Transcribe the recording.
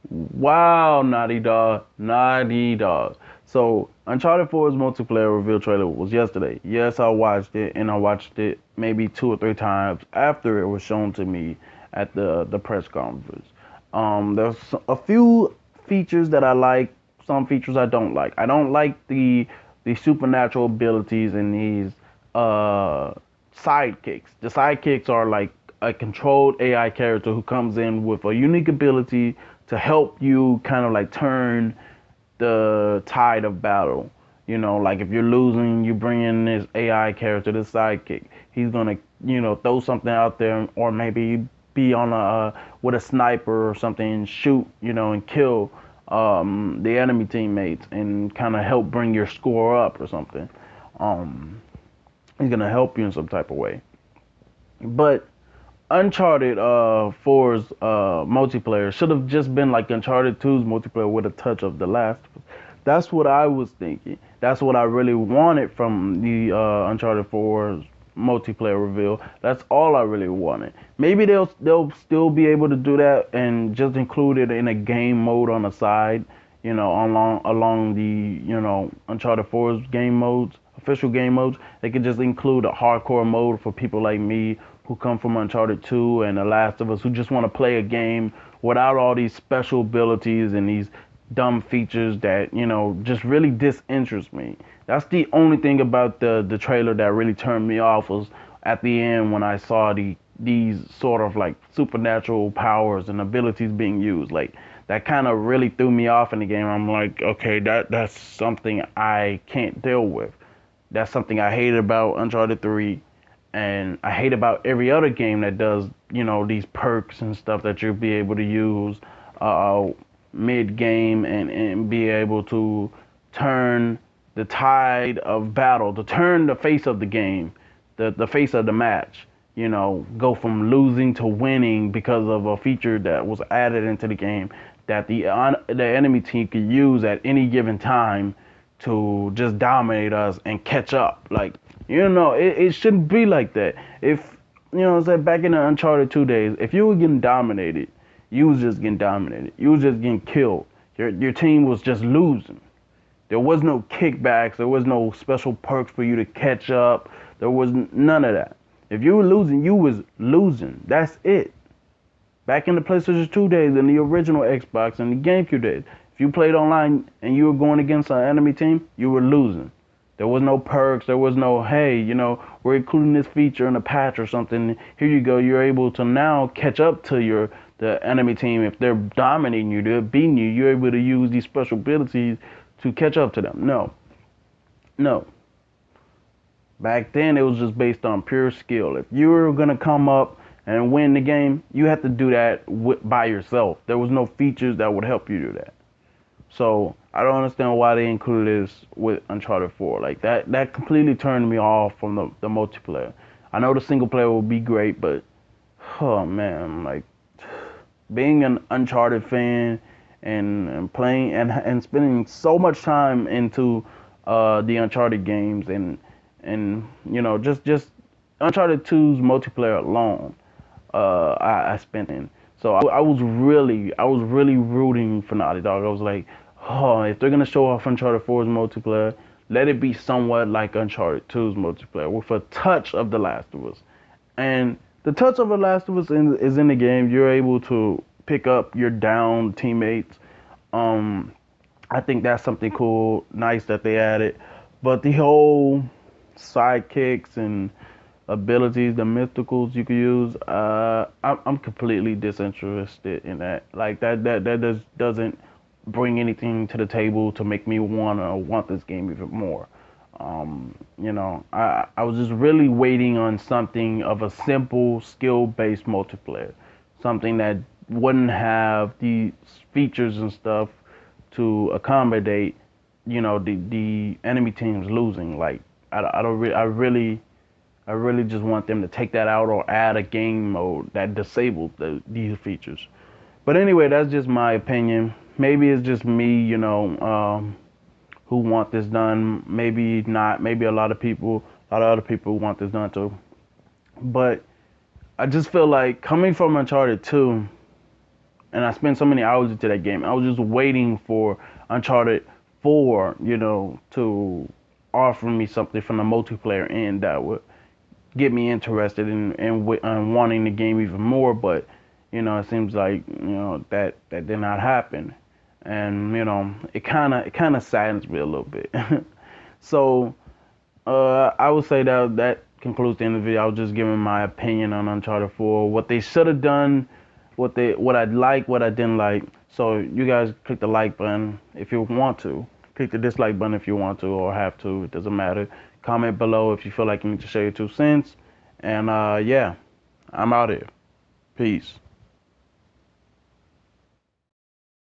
Wow, Naughty Dog, Naughty Dog. So Uncharted 4's multiplayer reveal trailer was yesterday. Yes, I watched it, and I watched it maybe 2 or 3 times after it was shown to me at the press conference. There's a few features that I like, some features I don't like. I don't like the supernatural abilities in these uh sidekicks. The sidekicks are like a controlled AI character who comes in with a unique ability to help you kind of like turn the tide of battle. You know, like if you're losing, you bring in this AI character, this sidekick. He's gonna, throw something out there, or maybe be on a with a sniper or something and shoot, and kill the enemy teammates and kind of help bring your score up or something. Um, he's gonna help you in some type of way. But Uncharted 4's multiplayer should have just been like Uncharted 2's multiplayer with a touch of The Last of Us. That's what I was thinking. That's what I really wanted from the Uncharted 4's multiplayer reveal. That's all I really wanted. Maybe they'll still be able to do that and just include it in a game mode on the side, along the Uncharted 4's game modes, official game modes. They could just include a hardcore mode for people like me who come from Uncharted 2 and The Last of Us who just want to play a game without all these special abilities and these dumb features that, just really disinterest me. That's the only thing about the trailer that really turned me off was at the end when I saw these sort of like supernatural powers and abilities being used. Like that kind of really threw me off in the game. I'm like, okay, that's something I can't deal with. That's something I hated about Uncharted 3, and I hate about every other game that does, these perks and stuff that you'll be able to use uh, mid game and be able to turn the tide of battle, to turn the face of the game, the face of the match. Go from losing to winning because of a feature that was added into the game that the enemy team could use at any given time to just dominate us and catch up. Like, it shouldn't be like that. If, what I'm saying, back in the Uncharted 2 days, if you were getting dominated, you was just getting dominated. You was just getting killed. Your team was just losing. There was no kickbacks. There was no special perks for you to catch up. There was none of that. If you were losing, you was losing. That's it. Back in the PlayStation 2 days and the original Xbox and the GameCube days, if you played online and you were going against an enemy team, you were losing. There was no perks. There was no, hey, we're including this feature in a patch or something. Here you go. You're able to now catch up to the enemy team. If they're dominating you, they're beating you, you're able to use these special abilities to catch up to them. No. No. Back then, it was just based on pure skill. If you were going to come up and win the game, you had to do that by yourself. There was no features that would help you do that. So I don't understand why they included this with Uncharted 4. Like that completely turned me off from the multiplayer. I know the single player will be great, but oh man, like being an Uncharted fan and playing and spending so much time into the Uncharted games and just Uncharted 2's multiplayer alone, I spent in. So I was really rooting for Naughty Dog. I was like, oh, if they're gonna show off Uncharted 4's multiplayer, let it be somewhat like Uncharted 2's multiplayer with a touch of The Last of Us. And the touch of The Last of Us is in the game. You're able to pick up your down teammates. Um, I think that's something cool, nice that they added. But the whole sidekicks and abilities, the mythicals you could use, I'm completely disinterested in that. Like that doesn't bring anything to the table to make me want this game even more. I was just really waiting on something of a simple skill-based multiplayer, something that wouldn't have the features and stuff to accommodate, the enemy teams losing. Like I don't really, I really just want them to take that out or add a game mode that disables these features. But anyway, that's just my opinion. Maybe it's just me, who want this done. Maybe not. Maybe a lot of other people want this done too. But I just feel like coming from Uncharted 2, and I spent so many hours into that game. I was just waiting for Uncharted 4, to offer me something from the multiplayer end that would get me interested in wanting the game even more. But it seems like that did not happen, and it kind of saddens me a little bit. So I would say that concludes the end of the video. I was just giving my opinion on Uncharted 4, what they should have done, what I like, what I didn't like. So you guys click the like button if you want to. Click the dislike button if you want to or have to. It doesn't matter. Comment below if you feel like you need to share your 2 cents. And yeah, I'm out here. Peace.